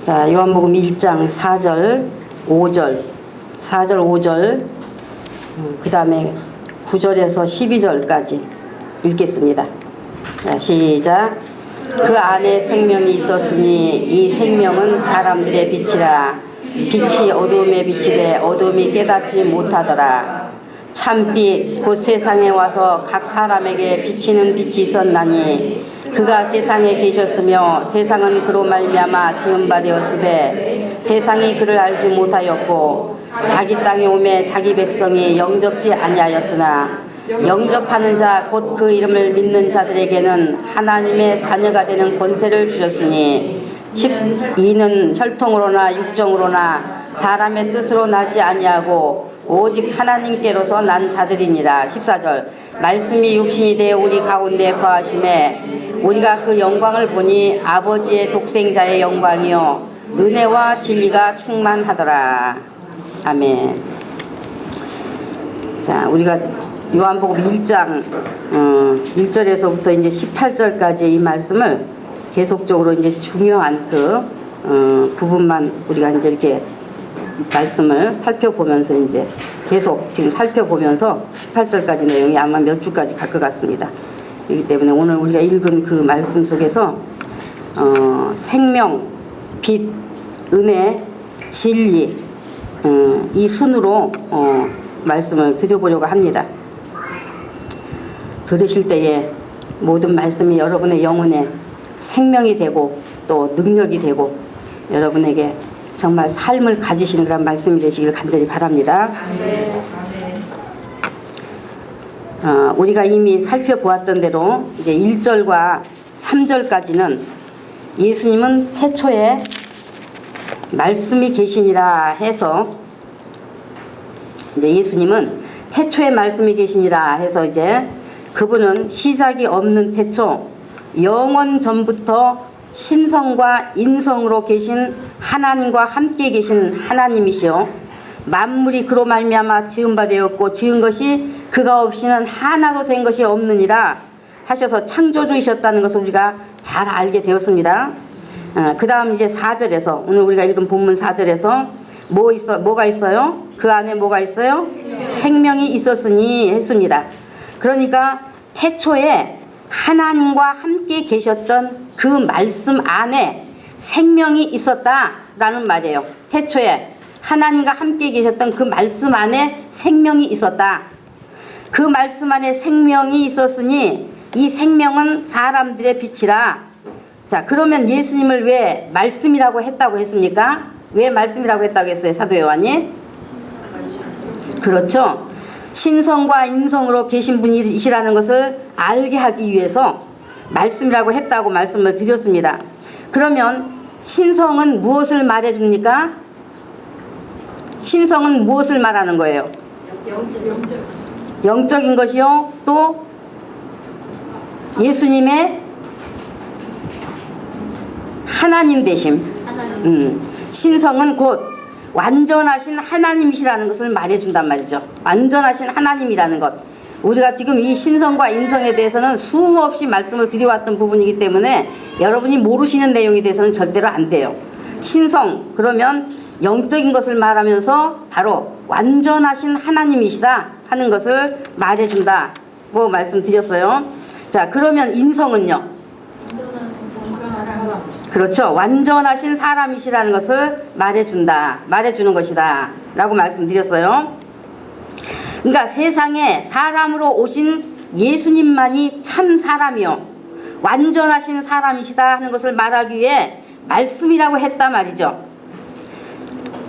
자, 요한복음 1장 4절, 5절, 4절, 5절, 그 다음에 9절에서 12절까지 읽겠습니다. 자, 시작. 그 안에 생명이 있었으니 이 생명은 사람들의 빛이라. 빛이 어두움에 비치되 어두움이 깨닫지 못하더라. 참빛 곧 세상에 와서 각 사람에게 비치는 빛이 있었나니 그가 세상에 계셨으며 세상은 그로 말미암아 지은 바 되었으되 세상이 그를 알지 못하였고 자기 땅에 오매 자기 백성이 영접지 아니하였으나 영접하는 자 곧 그 이름을 믿는 자들에게는 하나님의 자녀가 되는 권세를 주셨으니 이는 혈통으로나 육정으로나 사람의 뜻으로 나지 아니하고 오직 하나님께로서 난 자들이니라. 14절. 말씀이 육신이 되어 우리 가운데 거하심에 우리가 그 영광을 보니 아버지의 독생자의 영광이요 은혜와 진리가 충만하더라. 아멘. 자, 우리가 요한복음 1장 1절에서부터 이제 18절까지 이 말씀을 계속적으로 이제 중요한 그 부분만 우리가 이제 이렇게 말씀을 살펴보면서 이제 계속 지금 살펴보면서 18절까지 내용이 아마 몇 주까지 갈 것 같습니다. 그렇기 때문에 오늘 우리가 읽은 그 말씀 속에서 생명, 빛, 은혜, 진리 이 순으로 말씀을 드려보려고 합니다. 들으실 때에 모든 말씀이 여러분의 영혼에 생명이 되고 또 능력이 되고 여러분에게 정말 삶을 가지시는 그런 말씀이 되시길 간절히 바랍니다. 우리가 이미 살펴보았던 대로 이제 1절과 3절까지는 예수님은 태초에 말씀이 계시니라 해서 이제 예수님은 태초에 말씀이 계시니라 해서 이제 그분은 시작이 없는 태초 영원 전부터 신성과 인성으로 계신 하나님과 함께 계신 하나님이시요 만물이 그로 말미암아 지은 바 되었고 지은 것이 그가 없이는 하나도 된 것이 없느니라 하셔서 창조주이셨다는 것을 우리가 잘 알게 되었습니다. 그 다음 이제 4절에서 오늘 우리가 읽은 본문 4절에서 뭐가 있어요? 그 안에 뭐가 있어요? 생명이 있었으니 했습니다. 그러니까 태초에 하나님과 함께 계셨던 그 말씀 안에 생명이 있었다라는 말이에요. 태초에 하나님과 함께 계셨던 그 말씀 안에 생명이 있었다. 그 말씀 안에 생명이 있었으니 이 생명은 사람들의 빛이라. 자, 그러면 예수님을 왜 말씀이라고 했다고 했습니까? 왜 말씀이라고 했다고 했어요, 사도 요한이? 그렇죠. 신성과 인성으로 계신 분이시라는 것을 알게 하기 위해서 말씀이라고 했다고 말씀을 드렸습니다. 그러면 신성은 무엇을 말해줍니까? 신성은 무엇을 말하는 거예요? 영적인 것이요. 또 예수님의 하나님 되심. 신성은 곧 완전하신 하나님이시라는 것을 말해준단 말이죠. 완전하신 하나님이라는 것. 우리가 지금 이 신성과 인성에 대해서는 수없이 말씀을 드려왔던 부분이기 때문에 여러분이 모르시는 내용에 대해서는 절대로 안 돼요. 신성 그러면 영적인 것을 말하면서 바로 완전하신 하나님이시다 하는 것을 말해준다고 말씀드렸어요. 자, 그러면 인성은요? 그렇죠. 완전하신 사람이시라는 것을 말해주는 것이다 라고 말씀드렸어요. 그러니까 세상에 사람으로 오신 예수님만이 참 사람이요 완전하신 사람이시다 하는 것을 말하기 위해 말씀이라고 했단 말이죠.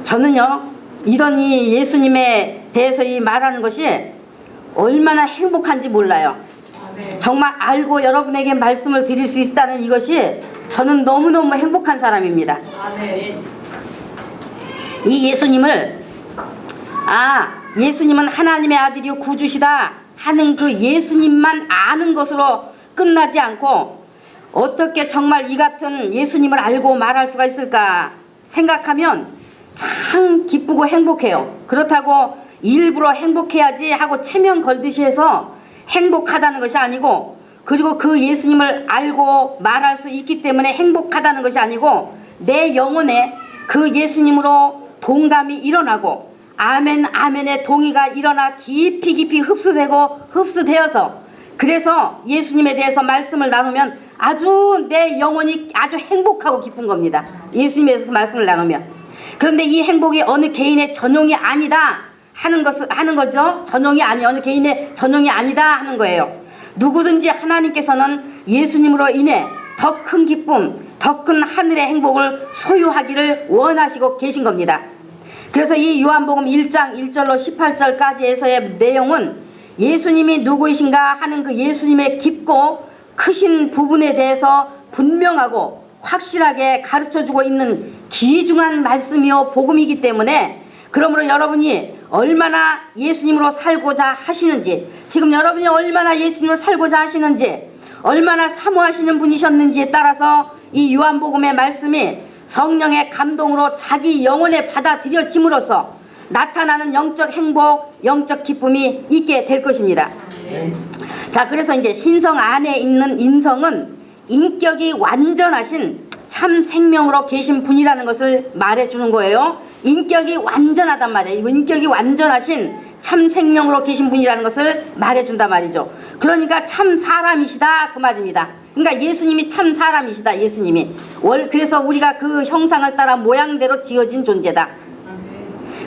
저는요 이런 이 예수님에 대해서 이 말하는 것이 얼마나 행복한지 몰라요. 정말 알고 여러분에게 말씀을 드릴 수 있다는 이것이 저는 너무너무 행복한 사람입니다. 이 예수님을 예수님은 하나님의 아들이요 구주시다 하는 그 예수님만 아는 것으로 끝나지 않고 어떻게 정말 이 같은 예수님을 알고 말할 수가 있을까 생각하면 참 기쁘고 행복해요. 그렇다고 일부러 행복해야지 하고 체면 걸듯이 해서 행복하다는 것이 아니고 그리고 그 예수님을 알고 말할 수 있기 때문에 행복하다는 것이 아니고 내 영혼에 그 예수님으로 동감이 일어나고 아멘 아멘의 동의가 일어나 깊이 깊이 흡수되어서 그래서 예수님에 대해서 말씀을 나누면 아주 내 영혼이 아주 행복하고 기쁜 겁니다. 예수님에 대해서 말씀을 나누면. 그런데 이 행복이 어느 개인의 전용이 아니다 하는 거죠. 전용이 아니 어느 개인의 전용이 아니다 하는 거예요. 누구든지 하나님께서는 예수님으로 인해 더 큰 기쁨, 더 큰 하늘의 행복을 소유하기를 원하시고 계신 겁니다. 그래서 이 요한복음 1장 1절로 18절까지에서의 내용은 예수님이 누구이신가 하는 그 예수님의 깊고 크신 부분에 대해서 분명하고 확실하게 가르쳐주고 있는 귀중한 말씀이요 복음이기 때문에 그러므로 여러분이 얼마나 예수님으로 살고자 하시는지, 지금 여러분이 얼마나 예수님으로 살고자 하시는지, 얼마나 사모하시는 분이셨는지에 따라서 이 요한복음의 말씀이 성령의 감동으로 자기 영혼에 받아들여짐으로써 나타나는 영적 행복, 영적 기쁨이 있게 될 것입니다. 자, 그래서 이제 신성 안에 있는 인성은 인격이 완전하신 참 생명으로 계신 분이라는 것을 말해주는 거예요. 인격이 완전하단 말이에요. 인격이 완전하신 참 생명으로 계신 분이라는 것을 말해준단 말이죠. 그러니까 참 사람이시다 그 말입니다. 그러니까 예수님이 참 사람이시다. 예수님이 그래서 우리가 그 형상을 따라 모양대로 지어진 존재다.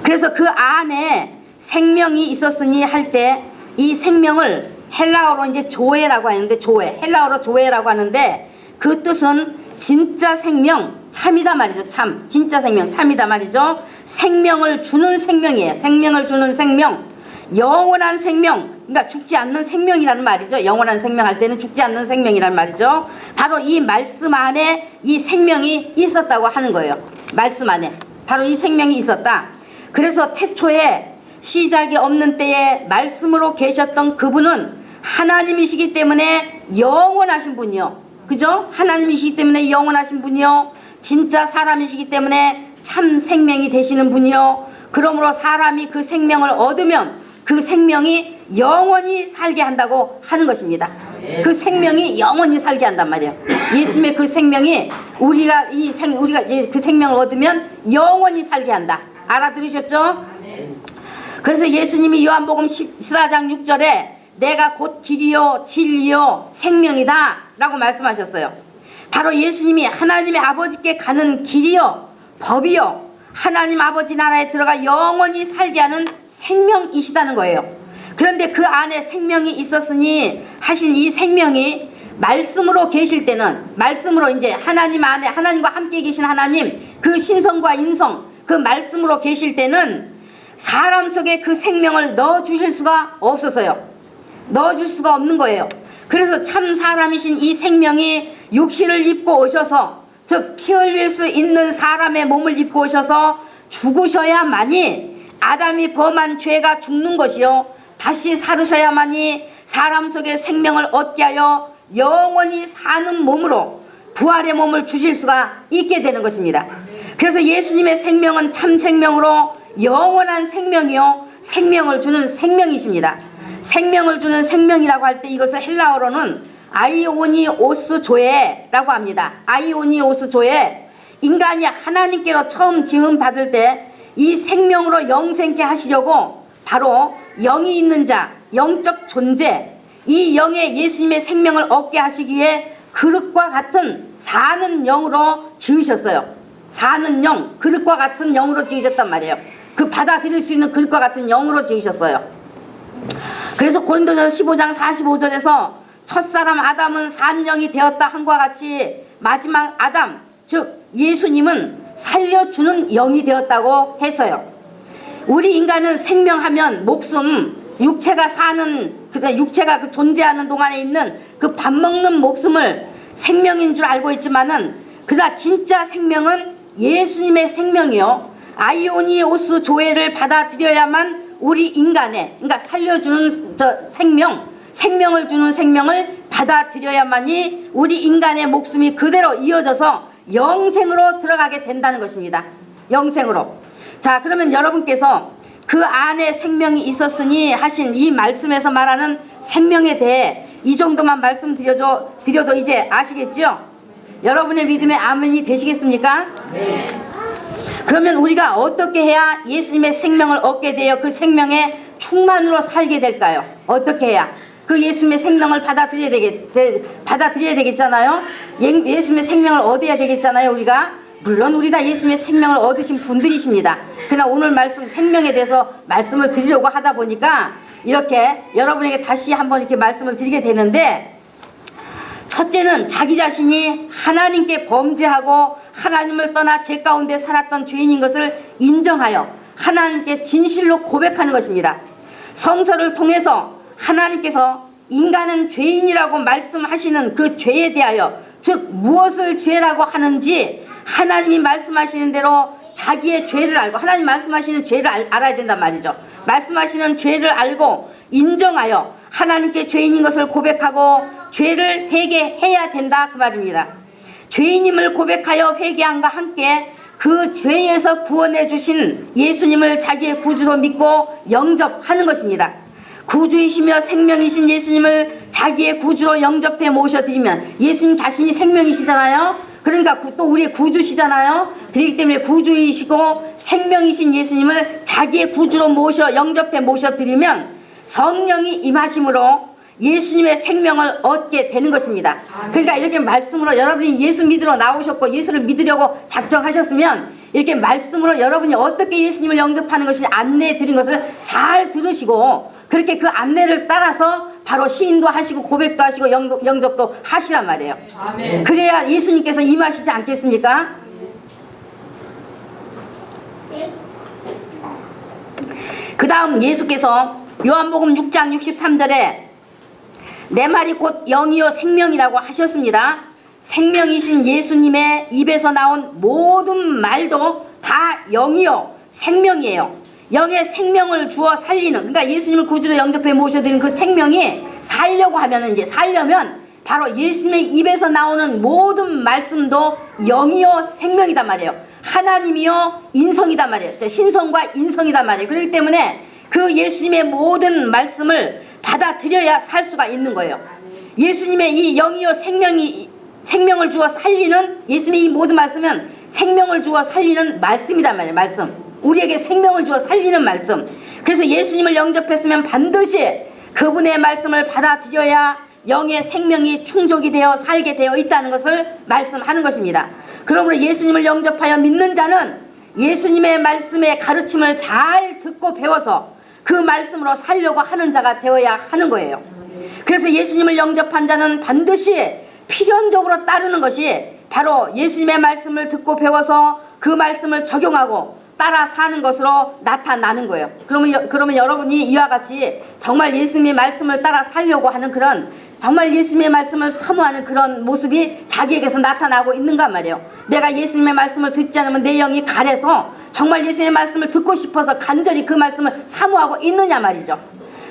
그래서 그 안에 생명이 있었으니 할 때 이 생명을 헬라어로 이제 조에라고 하는데 헬라어로 조에라고 하는데 그 뜻은 진짜 생명, 참이다 말이죠. 참, 진짜 생명, 참이다 말이죠. 생명을 주는 생명이에요. 생명을 주는 생명, 영원한 생명, 그러니까 죽지 않는 생명이라는 말이죠. 영원한 생명 할 때는 죽지 않는 생명이라는 말이죠. 바로 이 말씀 안에 이 생명이 있었다고 하는 거예요. 말씀 안에 바로 이 생명이 있었다. 그래서 태초에 시작이 없는 때에 말씀으로 계셨던 그분은 하나님이시기 때문에 영원하신 분이요. 그죠? 하나님이시기 때문에 영원하신 분이요. 진짜 사람이시기 때문에 참 생명이 되시는 분이요. 그러므로 사람이 그 생명을 얻으면 그 생명이 영원히 살게 한다고 하는 것입니다. 그 생명이 영원히 살게 한단 말이에요. 예수님의 그 생명이 우리가 그 생명을 얻으면 영원히 살게 한다. 알아들으셨죠? 그래서 예수님이 요한복음 14장 6절에 내가 곧 길이요 진리요 생명이다 라고 말씀하셨어요. 바로 예수님이 하나님의 아버지께 가는 길이요 법이요 하나님 아버지 나라에 들어가 영원히 살게 하는 생명이시다는 거예요. 그런데 그 안에 생명이 있었으니 하신 이 생명이 말씀으로 계실 때는 말씀으로 이제 하나님 안에 하나님과 함께 계신 하나님 그 신성과 인성 그 말씀으로 계실 때는 사람 속에 그 생명을 넣어주실 수가 없었어요. 넣어줄 수가 없는 거예요. 그래서 참 사람이신 이 생명이 육신을 입고 오셔서 즉 피 흘릴 수 있는 사람의 몸을 입고 오셔서 죽으셔야만이 아담이 범한 죄가 죽는 것이요 다시 살으셔야만이 사람 속에 생명을 얻게 하여 영원히 사는 몸으로 부활의 몸을 주실 수가 있게 되는 것입니다. 그래서 예수님의 생명은 참 생명으로 영원한 생명이요 생명을 주는 생명이십니다. 생명을 주는 생명이라고 할 때 이것을 헬라어로는 아이오니오스 조에라고 합니다. 아이오니오스 조에 인간이 하나님께로 처음 지음 받을 때 이 생명으로 영생케 하시려고 바로 영이 있는 자, 영적 존재, 이 영의 예수님의 생명을 얻게 하시기 위해 그릇과 같은 사는 영으로 지으셨어요. 사는 영, 그릇과 같은 영으로 지으셨단 말이에요. 그 받아들일 수 있는 그릇과 같은 영으로 지으셨어요. 그래서 고린도전서 15장 45절에서 첫사람 아담은 산 영이 되었다 한과 같이 마지막 아담 즉 예수님은 살려주는 영이 되었다고 했어요. 우리 인간은 생명하면 목숨 육체가 사는 그러니까 육체가 그 존재하는 동안에 있는 그 밥 먹는 목숨을 생명인 줄 알고 있지만은 그러나 진짜 생명은 예수님의 생명이요 아이오니오스 조회를 받아들여야만 우리 인간의 그러니까 살려주는 저 생명을 주는 생명을 받아들여야만이 우리 인간의 목숨이 그대로 이어져서 영생으로 들어가게 된다는 것입니다. 영생으로. 자, 그러면 여러분께서 그 안에 생명이 있었으니 하신 이 말씀에서 말하는 생명에 대해 이 정도만 말씀드려도 이제 아시겠죠? 여러분의 믿음에 아멘이 되시겠습니까? 그러면 우리가 어떻게 해야 예수님의 생명을 얻게 되어 그 생명의 충만으로 살게 될까요? 어떻게 해야? 그 예수님의 생명을 받아들여야 되겠잖아요. 예수님의 생명을 얻어야 되겠잖아요. 우리가 물론 우리 다 예수님의 생명을 얻으신 분들이십니다. 그러나 오늘 말씀 생명에 대해서 말씀을 드리려고 하다 보니까 이렇게 여러분에게 다시 한번 이렇게 말씀을 드리게 되는데, 첫째는 자기 자신이 하나님께 범죄하고 하나님을 떠나 죄 가운데 살았던 죄인인 것을 인정하여 하나님께 진실로 고백하는 것입니다. 성서를 통해서 하나님께서 인간은 죄인이라고 말씀하시는 그 죄에 대하여, 즉 무엇을 죄라고 하는지 하나님이 말씀하시는 대로 자기의 죄를 알고, 하나님 말씀하시는 죄를 알아야 된단 말이죠. 말씀하시는 죄를 알고 인정하여 하나님께 죄인인 것을 고백하고 죄를 회개해야 된다, 그 말입니다. 죄인임을 고백하여 회개함과 함께 그 죄에서 구원해 주신 예수님을 자기의 구주로 믿고 영접하는 것입니다. 구주이시며 생명이신 예수님을 자기의 구주로 영접해 모셔드리면, 예수님 자신이 생명이시잖아요. 그러니까 또 우리의 구주시잖아요. 그렇기 때문에 구주이시고 생명이신 예수님을 자기의 구주로 영접해 모셔드리면 성령이 임하심으로 예수님의 생명을 얻게 되는 것입니다. 그러니까 이렇게 말씀으로 여러분이 예수 믿으러 나오셨고 예수를 믿으려고 작정하셨으면 이렇게 말씀으로 여러분이 어떻게 예수님을 영접하는 것이 안내해 드린 것을 잘 들으시고, 그렇게 그 안내를 따라서 바로 시인도 하시고 고백도 하시고 영접도 하시란 말이에요. 아멘. 그래야 예수님께서 임하시지 않겠습니까? 그 다음 예수께서 요한복음 6장 63절에 내 말이 곧 영이요 생명이라고 하셨습니다. 생명이신 예수님의 입에서 나온 모든 말도 다 영이요 생명이에요. 영의 생명을 주어 살리는, 그러니까 예수님을 구주로 영접해 모셔드린 그 생명이 살려고 하면, 이제 살려면 바로 예수님의 입에서 나오는 모든 말씀도 영이요 생명이단 말이에요. 하나님이요 인성이단 말이에요. 신성과 인성이단 말이에요. 그렇기 때문에 그 예수님의 모든 말씀을 받아들여야 살 수가 있는 거예요. 예수님의 이 영이요 생명을 주어 살리는, 예수님의 이 모든 말씀은 생명을 주어 살리는 말씀이단 말이에요. 말씀, 우리에게 생명을 주어 살리는 말씀. 그래서 예수님을 영접했으면 반드시 그분의 말씀을 받아들여야 영의 생명이 충족이 되어 살게 되어 있다는 것을 말씀하는 것입니다. 그러므로 예수님을 영접하여 믿는 자는 예수님의 말씀의 가르침을 잘 듣고 배워서 그 말씀으로 살려고 하는 자가 되어야 하는 거예요. 그래서 예수님을 영접한 자는 반드시 필연적으로 따르는 것이 바로 예수님의 말씀을 듣고 배워서 그 말씀을 적용하고 따라 사는 것으로 나타나는 거예요. 그러면 여러분이 이와 같이 정말 예수님의 말씀을 따라 살려고 하는 그런, 정말 예수님의 말씀을 사모하는 그런 모습이 자기에게서 나타나고 있는가 말이에요. 내가 예수님의 말씀을 듣지 않으면 내 영이 가래서 정말 예수님의 말씀을 듣고 싶어서 간절히 그 말씀을 사모하고 있느냐 말이죠.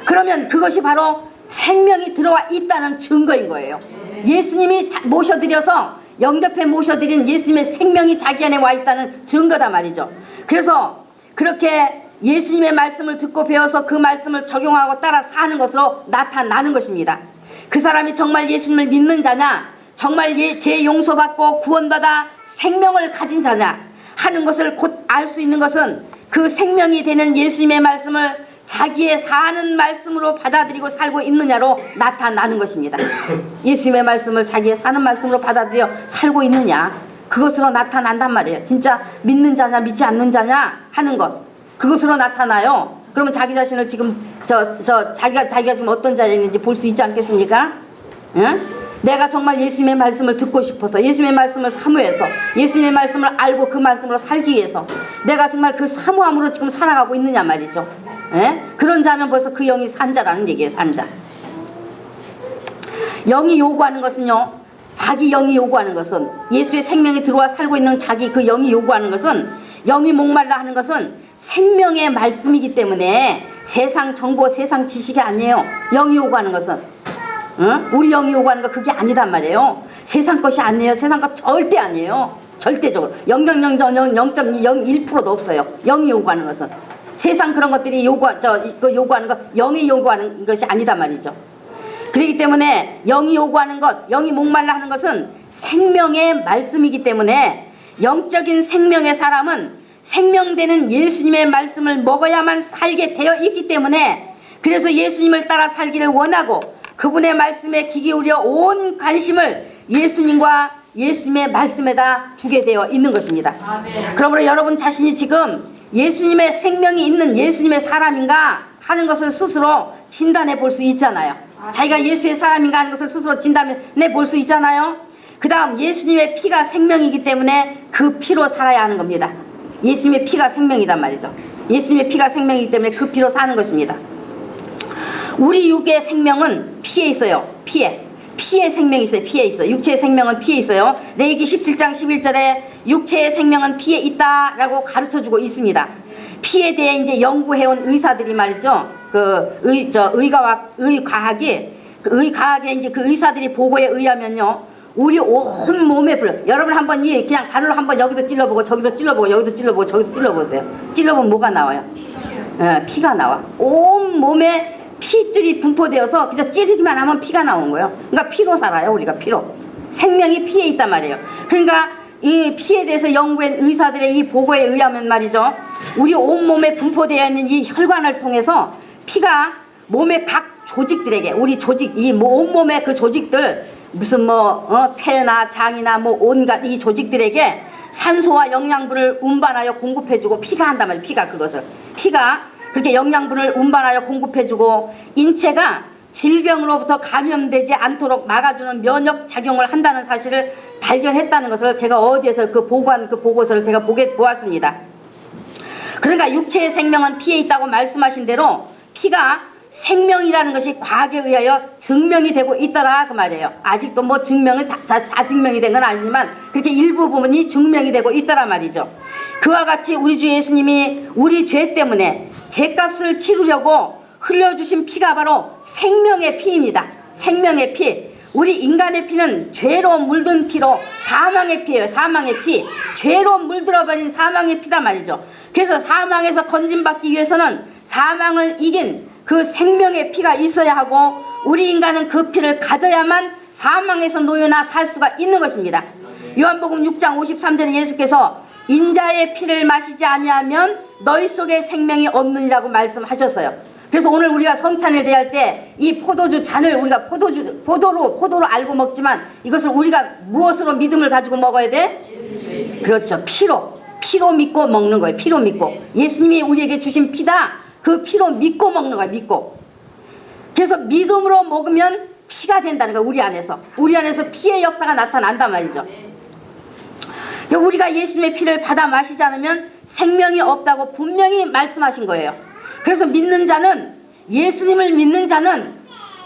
그러면 그것이 바로 생명이 들어와 있다는 증거인 거예요. 예수님이 모셔드려서 영접해 모셔드린 예수님의 생명이 자기 안에 와 있다는 증거다 말이죠. 그래서 그렇게 예수님의 말씀을 듣고 배워서 그 말씀을 적용하고 따라 사는 것으로 나타나는 것입니다. 그 사람이 정말 예수님을 믿는 자냐, 정말 죄 용서받고 구원받아 생명을 가진 자냐 하는 것을 곧 알 수 있는 것은 그 생명이 되는 예수님의 말씀을 자기의 사는 말씀으로 받아들이고 살고 있느냐로 나타나는 것입니다. 예수님의 말씀을 자기의 사는 말씀으로 받아들여 살고 있느냐, 그것으로 나타난단 말이에요. 진짜 믿는 자냐 믿지 않는 자냐 하는 것, 그것으로 나타나요. 그러면 자기 자신을 지금 자기가 지금 어떤 자리에 있는지 볼 수 있지 않겠습니까? 응? 내가 정말 예수님의 말씀을 듣고 싶어서, 예수님의 말씀을 사모해서, 예수님의 말씀을 알고 그 말씀으로 살기 위해서 내가 정말 그 사모함으로 지금 살아가고 있느냐 말이죠. 예? 그런 자면 벌써 그 영이 산 자라는 얘기예요. 산 자. 영이 요구하는 것은요, 자기 영이 요구하는 것은, 예수의 생명이 들어와 살고 있는 자기 그 영이 요구하는 것은, 영이 목말라 하는 것은 생명의 말씀이기 때문에 세상 정보, 세상 지식이 아니에요. 영이 요구하는 것은, 응? 우리 영이 요구하는 거 그게 아니단 말이에요. 세상 것이 아니에요. 세상 것 절대 아니에요. 절대적으로 0.01%도 없어요. 영이 요구하는 것은. 세상 그런 것들이 요구하는 것, 영이 요구하는 것이 아니다 말이죠. 그렇기 때문에 영이 요구하는 것, 영이 목말라 하는 것은 생명의 말씀이기 때문에 영적인 생명의 사람은 생명되는 예수님의 말씀을 먹어야만 살게 되어 있기 때문에, 그래서 예수님을 따라 살기를 원하고 그분의 말씀에 귀 기울여 온 관심을 예수님과 예수님의 말씀에다 두게 되어 있는 것입니다. 그러므로 여러분 자신이 지금 예수님의 생명이 있는 예수님의 사람인가 하는 것을 스스로 진단해 볼 수 있잖아요. 자기가 예수의 사람인가 하는 것을 스스로 진단해 볼 수 있잖아요. 그 다음 예수님의 피가 생명이기 때문에 그 피로 살아야 하는 겁니다. 예수님의 피가 생명이단 말이죠. 예수님의 피가 생명이기 때문에 그 피로 사는 것입니다. 우리 육의 생명은 피에 있어요. 피에 생명이 있어요. 피에 있어요. 육체의 생명은 피에 있어요. 레위기 17장 11절에 육체의 생명은 피에 있다라고 가르쳐주고 있습니다. 피에 대해 이제 연구해온 의사들이 말이죠. 의과학의 이제 그 의사들이 보고에 의하면요, 우리 온 몸에 여러분 한번 그냥 가루로 한번 여기도 찔러보고 저기도 찔러보고 여기도 찔러보고 저기도 찔러보세요. 찔러보면 뭐가 나와요? 피가 나와. 온 몸에 피줄이 분포되어서 그저 찌르기만 하면 피가 나온 거예요. 그러니까 피로 살아요. 우리가 피로. 생명이 피에 있단 말이에요. 그러니까 이 피에 대해서 연구한 의사들의 이 보고에 의하면 말이죠, 우리 온몸에 분포되어 있는 이 혈관을 통해서 피가 몸의 각 조직들에게, 우리 조직, 이 온몸의 그 조직들, 무슨 폐나 장이나 온갖 이 조직들에게 산소와 영양분을 운반하여 공급해주고 피가 한단 말이에요. 피가 그렇게 영양분을 운반하여 공급해주고 인체가 질병으로부터 감염되지 않도록 막아주는 면역 작용을 한다는 사실을 발견했다는 것을 제가 어디에서 보고한 그 보고서를 제가 보았습니다. 그러니까 육체의 생명은 피에 있다고 말씀하신 대로 피가 생명이라는 것이 과학에 의하여 증명이 되고 있더라 그 말이에요. 아직도 증명이 다 증명이 된 건 아니지만 그렇게 일부 부분이 증명이 되고 있더라 말이죠. 그와 같이 우리 주 예수님이 우리 죄 때문에 죄값을 치르려고 흘려주신 피가 바로 생명의 피입니다. 생명의 피. 우리 인간의 피는 죄로 물든 피로 사망의 피예요. 사망의 피. 죄로 물들어버린 사망의 피다 말이죠. 그래서 사망에서 건진받기 위해서는 사망을 이긴 그 생명의 피가 있어야 하고, 우리 인간은 그 피를 가져야만 사망에서 놓여나 살 수가 있는 것입니다. 요한복음 6장 53절에 예수께서 인자의 피를 마시지 아니하면 너희 속에 생명이 없느니라고 말씀하셨어요. 그래서 오늘 우리가 성찬을 대할 때 이 포도주 잔을 우리가 포도로 알고 먹지만 이것을 우리가 무엇으로 믿음을 가지고 먹어야 돼? 그렇죠. 피로 믿고 먹는 거예요. 피로 믿고. 예수님이 우리에게 주신 피다. 그 피로 믿고 먹는 거예요. 믿고. 그래서 믿음으로 먹으면 피가 된다는 거예요. 우리 안에서 피의 역사가 나타난단 말이죠. 우리가 예수님의 피를 받아 마시지 않으면 생명이 없다고 분명히 말씀하신 거예요. 그래서 예수님을 믿는 자는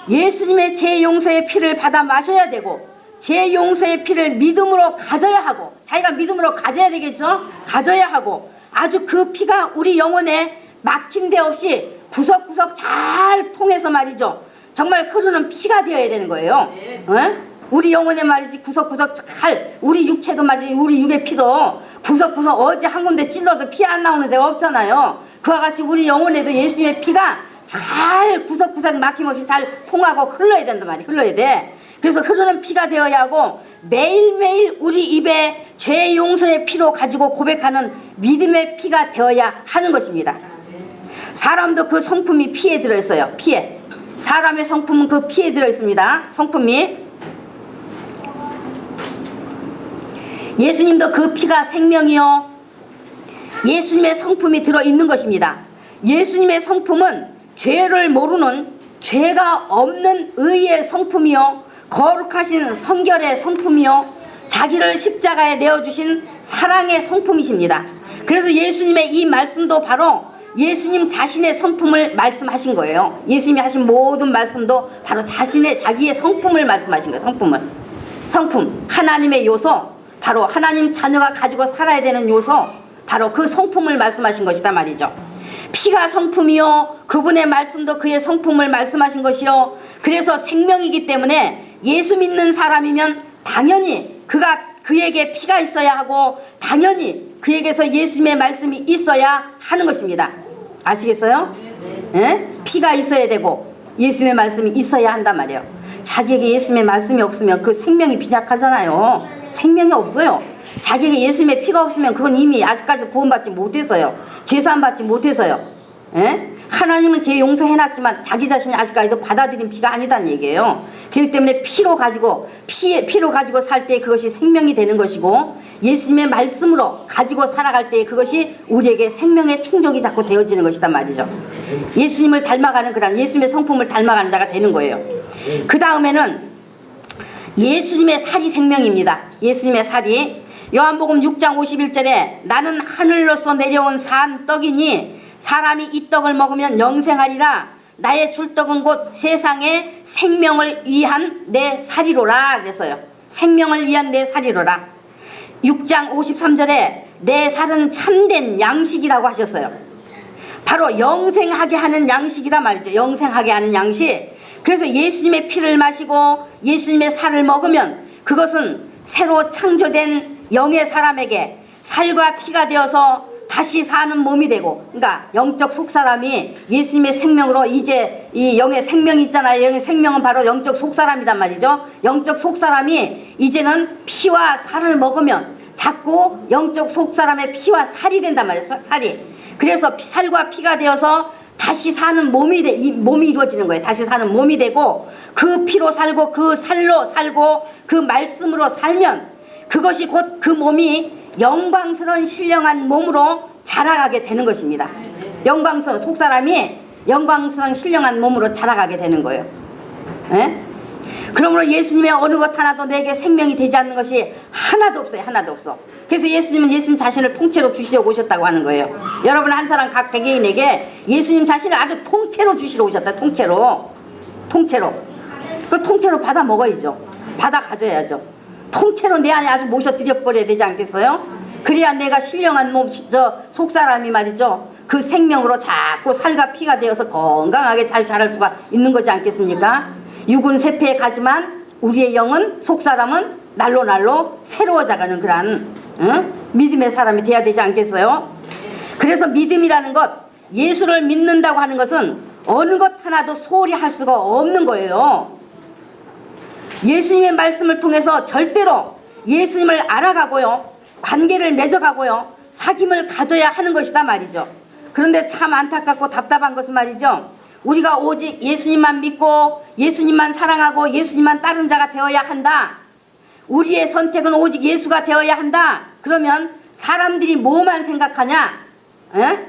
예수님의 죄 용서의 피를 받아 마셔야 되고, 죄 용서의 피를 믿음으로 가져야 하고, 자기가 믿음으로 가져야 되겠죠. 가져야 하고, 아주 그 피가 우리 영혼에 막힌 데 없이 구석구석 잘 통해서 말이죠, 정말 흐르는 피가 되어야 되는 거예요. 우리 영혼에 말이지 구석구석 잘, 우리 육체도 말이지, 우리 육의 피도 구석구석 어디 한 군데 찔러도 피 안 나오는 데가 없잖아요. 그와 같이 우리 영혼에도 예수님의 피가 잘 구석구석 막힘없이 잘 통하고 흘러야 된단 말이에요. 흘러야 돼. 그래서 흐르는 피가 되어야 하고, 매일매일 우리 입에 죄 용서의 피로 가지고 고백하는 믿음의 피가 되어야 하는 것입니다. 사람도 그 성품이 피에 들어있어요. 피에. 사람의 성품은 그 피에 들어있습니다. 성품이. 예수님도 그 피가 생명이요, 예수님의 성품이 들어있는 것입니다. 예수님의 성품은 죄를 모르는, 죄가 없는 의의 성품이요, 거룩하신 성결의 성품이요, 자기를 십자가에 내어주신 사랑의 성품이십니다. 그래서 예수님의 이 말씀도 바로 예수님 자신의 성품을 말씀하신 거예요. 예수님이 하신 모든 말씀도 바로 자기의 성품을 말씀하신 거예요. 성품, 하나님의 요소, 바로 하나님 자녀가 가지고 살아야 되는 요소, 바로 그 성품을 말씀하신 것이다 말이죠. 피가 성품이요, 그분의 말씀도 그의 성품을 말씀하신 것이요. 그래서 생명이기 때문에 예수 믿는 사람이면 당연히 그에게 피가 있어야 하고, 당연히 그에게서 예수님의 말씀이 있어야 하는 것입니다. 아시겠어요? 네? 피가 있어야 되고 예수님의 말씀이 있어야 한단 말이에요. 자기에게 예수님의 말씀이 없으면 그 생명이 빈약하잖아요. 생명이 없어요. 자기에게 예수님의 피가 없으면 그건 이미 아직까지 구원받지 못해서요. 죄사함 받지 못해서요. 예? 하나님은 죄 용서해놨지만 자기 자신이 아직까지도 받아들인 피가 아니다는 얘기예요. 그렇기 때문에 피로 가지고 살 때 그것이 생명이 되는 것이고, 예수님의 말씀으로 가지고 살아갈 때 그것이 우리에게 생명의 충족이 자꾸 되어지는 것이단 말이죠. 예수님을 닮아가는 그런 예수님의 성품을 닮아가는 자가 되는 거예요. 그 다음에는 예수님의 살이 생명입니다. 예수님의 살이 요한복음 6장 51절에 나는 하늘로서 내려온 산 떡이니 사람이 이 떡을 먹으면 영생하리라. 나의 줄 떡은 곧 세상의 생명을 위한 내 살이로라. 그랬어요. 생명을 위한 내 살이로라. 6장 53절에 내 살은 참된 양식이라고 하셨어요. 바로 영생하게 하는 양식이다 말이죠. 영생하게 하는 양식. 그래서 예수님의 피를 마시고 예수님의 살을 먹으면 그것은 새로 창조된 영의 사람에게 살과 피가 되어서 다시 사는 몸이 되고, 그러니까 영적 속사람이 예수님의 생명으로 이제 이 영의 생명이 있잖아요. 영의 생명은 바로 영적 속사람이란 말이죠. 영적 속사람이 이제는 피와 살을 먹으면 자꾸 영적 속사람의 피와 살이 된단 말이에요. 살이. 그래서 살과 피가 되어서 다시 사는 몸이 몸이 이루어지는 거예요. 다시 사는 몸이 되고, 그 피로 살고 그 살로 살고 그 말씀으로 살면 그것이 곧 그 몸이 영광스러운 신령한 몸으로 자라가게 되는 것입니다. 영광스러운 속사람이 영광스러운 신령한 몸으로 자라가게 되는 거예요. 에? 그러므로 예수님의 어느 것 하나도 내게 생명이 되지 않는 것이 하나도 없어요. 하나도 없어. 그래서 예수님은 예수님 자신을 통째로 주시려고 오셨다고 하는 거예요. 여러분 한 사람 각 개개인에게 예수님 자신을 아주 통째로 주시러 오셨다. 통째로. 그 통째로 받아 먹어야죠. 받아 가져야죠. 통째로 내 안에 아주 모셔 드려버려야 되지 않겠어요? 그래야 내가 신령한 몸, 속사람이 말이죠. 그 생명으로 자꾸 살과 피가 되어서 건강하게 잘 자랄 수가 있는 거지 않겠습니까? 육은 쇠폐에 가지만 우리의 영은, 속사람은 날로 새로워져가는 그런 믿음의 사람이 돼야 되지 않겠어요? 그래서 믿음이라는 것, 예수를 믿는다고 하는 것은 어느 것 하나도 소홀히 할 수가 없는 거예요. 예수님의 말씀을 통해서 절대로 예수님을 알아가고요, 관계를 맺어가고요, 사귐을 가져야 하는 것이다 말이죠. 그런데 참 안타깝고 답답한 것은 말이죠, 우리가 오직 예수님만 믿고 예수님만 사랑하고 예수님만 따른 자가 되어야 한다, 우리의 선택은 오직 예수가 되어야 한다. 그러면 사람들이 뭐만 생각하냐? 에?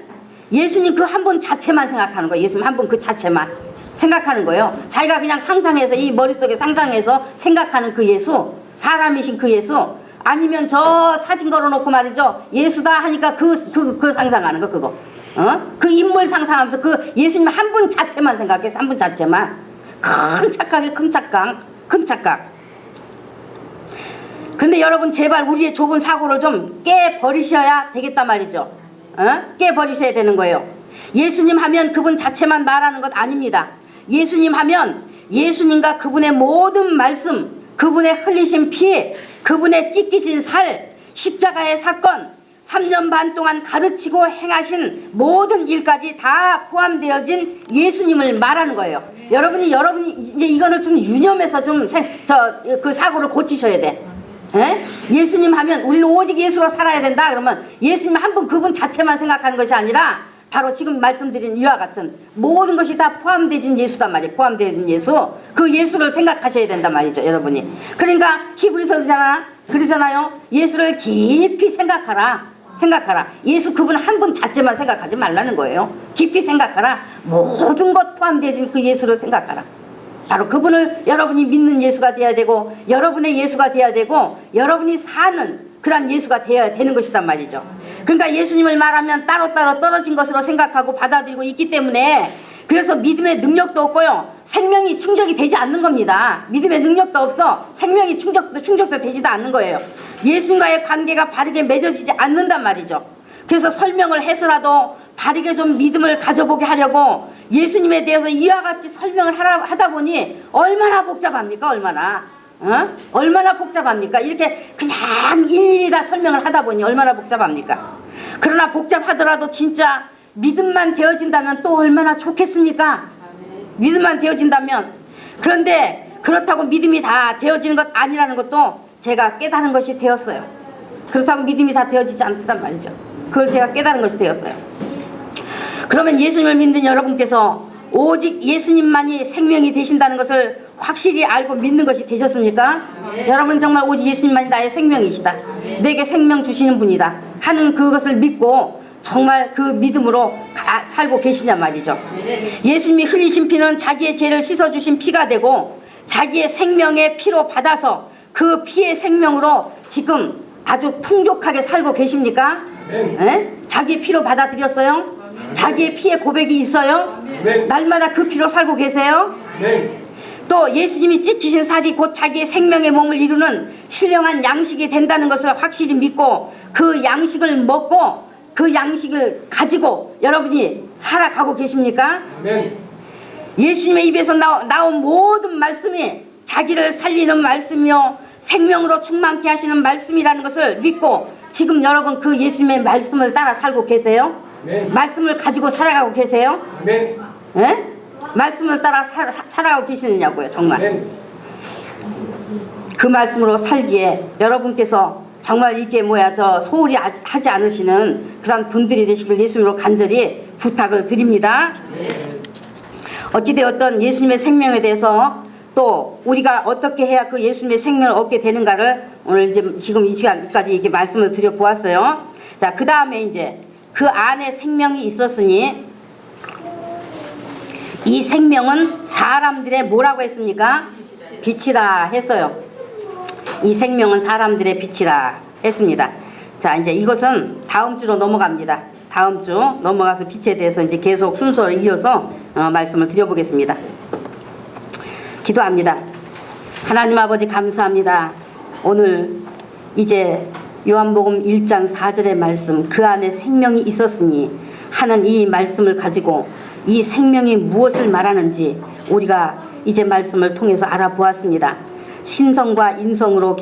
예수님 그 한 분 자체만 생각하는 거예요. 예수님 한 분 그 자체만 생각하는 거예요. 자기가 그냥 상상해서, 이 머릿속에 상상해서 생각하는 그 예수, 사람이신 그 예수, 아니면 저 사진 걸어놓고 말이죠, 예수다 하니까 그 상상하는 거, 그거. 그 인물 상상하면서 그 예수님 한 분 자체만 생각해서, 한 분 자체만. 큰 착각에 큰 착각. 근데 여러분 제발 우리의 좁은 사고를 좀 깨버리셔야 되겠단 말이죠. 깨버리셔야 되는 거예요. 예수님 하면 그분 자체만 말하는 것 아닙니다. 예수님 하면 예수님과 그분의 모든 말씀, 그분의 흘리신 피, 그분의 찢기신 살, 십자가의 사건, 3년 반 동안 가르치고 행하신 모든 일까지 다 포함되어진 예수님을 말하는 거예요. 여러분이 이제 이거를 좀 유념해서 좀 그 사고를 고치셔야 돼. 에? 예수님 하면 우리는 오직 예수로 살아야 된다. 그러면 예수님 한 분 그분 자체만 생각하는 것이 아니라 바로 지금 말씀드린 이와 같은 모든 것이 다 포함되어진 예수단 말이에요. 포함되어진 예수, 그 예수를 생각하셔야 된단 말이죠, 여러분이. 그러니까 히브리서 그러잖아요. 예수를 깊이 생각하라. 예수 그분 한 분 자체만 생각하지 말라는 거예요. 깊이 생각하라. 모든 것 포함되어진 그 예수를 생각하라. 바로 그분을 여러분이 믿는 예수가 되어야 되고, 여러분의 예수가 되어야 되고, 여러분이 사는 그런 예수가 되어야 되는 것이단 말이죠. 그러니까 예수님을 말하면 따로따로 떨어진 것으로 생각하고 받아들이고 있기 때문에, 그래서 믿음의 능력도 없고요, 생명이 충족이 되지 않는 겁니다. 믿음의 능력도 없어 생명이 충족도 되지도 않는 거예요. 예수님과의 관계가 바르게 맺어지지 않는단 말이죠. 그래서 설명을 해서라도 바르게 좀 믿음을 가져보게 하려고 예수님에 대해서 이와 같이 설명을 하다 보니 얼마나 복잡합니까? 얼마나 복잡합니까? 이렇게 그냥 일일이 다 설명을 하다 보니 얼마나 복잡합니까? 그러나 복잡하더라도 진짜 믿음만 되어진다면 또 얼마나 좋겠습니까? 믿음만 되어진다면. 그런데 그렇다고 믿음이 다 되어지는 것 아니라는 것도 제가 깨달은 것이 되었어요. 그렇다고 믿음이 다 되어지지 않단 말이죠. 그걸 제가 깨달은 것이 되었어요. 그러면 예수님을 믿는 여러분께서 오직 예수님만이 생명이 되신다는 것을 확실히 알고 믿는 것이 되셨습니까? 여러분 정말 오직 예수님만이 나의 생명이시다, 내게 생명 주시는 분이다 하는 그것을 믿고 정말 그 믿음으로 살고 계시냐 말이죠. 예수님이 흘리신 피는 자기의 죄를 씻어주신 피가 되고 자기의 생명의 피로 받아서 그 피의 생명으로 지금 아주 풍족하게 살고 계십니까? 자기의 피로 받아들였어요? 자기의 피의 고백이 있어요? 날마다 그 피로 살고 계세요? 또 예수님이 찢기신 살이 곧 자기의 생명의 몸을 이루는 신령한 양식이 된다는 것을 확실히 믿고 그 양식을 먹고 그 양식을 가지고 여러분이 살아가고 계십니까? 예수님의 입에서 나온 모든 말씀이 자기를 살리는 말씀이요 생명으로 충만케 하시는 말씀이라는 것을 믿고 지금 여러분 그 예수님의 말씀을 따라 살고 계세요? 말씀을 가지고 살아가고 계세요? 말씀을 따라 살아가고 계시느냐고요. 정말 그 말씀으로 살기에 여러분께서 정말 이게 저 소홀히 하지 않으시는 그런 분들이 되시길 예수님으로 간절히 부탁을 드립니다. 어찌되었든 예수님의 생명에 대해서 또 우리가 어떻게 해야 그 예수님의 생명을 얻게 되는가를 오늘 지금 이 시간까지 이렇게 말씀을 드려 보았어요. 자, 그 다음에 이제 그 안에 생명이 있었으니 이 생명은 사람들의 뭐라고 했습니까? 빛이라 했어요. 이 생명은 사람들의 빛이라 했습니다. 자, 이제 이것은 다음 주로 넘어갑니다. 다음 주 넘어가서 빛에 대해서 이제 계속 순서를 이어서 말씀을 드려보겠습니다. 기도합니다. 하나님 아버지 감사합니다. 오늘 이제 요한복음 1장 4절의 말씀 그 안에 생명이 있었으니 하는 이 말씀을 가지고 이 생명이 무엇을 말하는지 우리가 이제 말씀을 통해서 알아보았습니다. 신성과 인성으로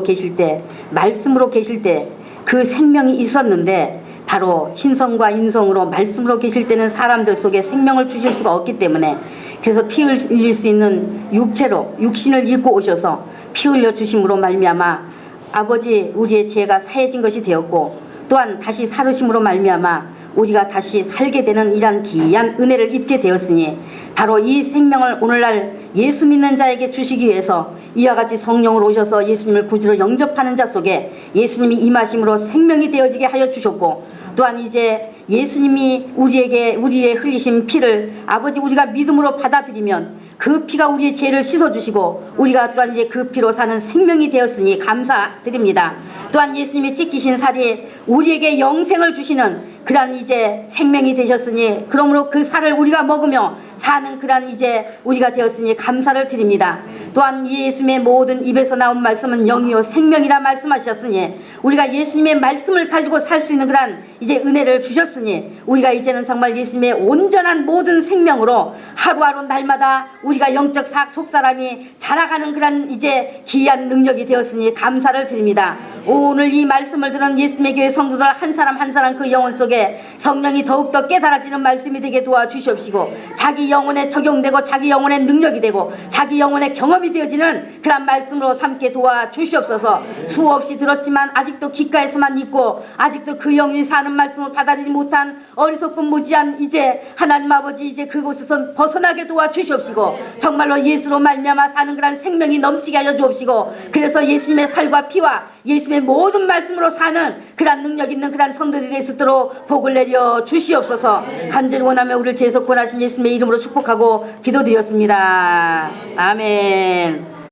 계실 때 말씀으로 계실 때 그 생명이 있었는데 바로 신성과 인성으로 말씀으로 계실 때는 사람들 속에 생명을 주실 수가 없기 때문에 그래서 피 흘릴 수 있는 육체로 육신을 입고 오셔서 피 흘려 주심으로 말미암아 아버지 우리의 죄가 사해진 것이 되었고 또한 다시 살으심으로 말미암아 우리가 다시 살게 되는 이러한 귀한 은혜를 입게 되었으니 바로 이 생명을 오늘날 예수 믿는 자에게 주시기 위해서 이와 같이 성령으로 오셔서 예수님을 구주로 영접하는 자 속에 예수님이 임하심으로 생명이 되어지게 하여 주셨고 또한 이제 예수님이 우리의 흘리신 피를 아버지 우리가 믿음으로 받아들이면 그 피가 우리의 죄를 씻어주시고 우리가 또한 이제 그 피로 사는 생명이 되었으니 감사드립니다. 또한 예수님이 찢기신 살이 우리에게 영생을 주시는 그러한 이제 생명이 되셨으니 그러므로 그 살을 우리가 먹으며 사는 그러한 이제 우리가 되었으니 감사를 드립니다. 또한 예수님의 모든 입에서 나온 말씀은 영이요 생명이라 말씀하셨으니 우리가 예수님의 말씀을 가지고 살 수 있는 그러한 이제 은혜를 주셨으니 우리가 이제는 정말 예수님의 온전한 모든 생명으로 하루하루 날마다 우리가 영적 속사람이 자라가는 그러한 이제 귀한 능력이 되었으니 감사를 드립니다. 오늘 이 말씀을 들은 예수님의 교회 성도들 한 사람 한 사람 그 영혼 속에 성령이 더욱더 깨달아지는 말씀이 되게 도와주시옵시고 자기 영혼에 적용되고 자기 영혼의 능력이 되고 자기 영혼의 경험이 되어지는 그런 말씀으로 삼게 도와주시옵소서. 수없이 들었지만 아직도 귓가에서만 있고 아직도 그 영이 사는 말씀을 받아들이지 못한 어리석고 무지한 이제 하나님 아버지 이제 그곳에서 벗어나게 도와주시옵시고 정말로 예수로 말미암아 사는 그런 생명이 넘치게 하여 주옵시고 그래서 예수님의 살과 피와 예수님의 모든 말씀으로 사는 그런 능력 있는 그런 성도들이 될 수 있도록 복을 내려 주시옵소서. 간절히 원하며 우리를 죄에서 구원하신 예수님의 이름으로 축복하고 기도드렸습니다. 아멘.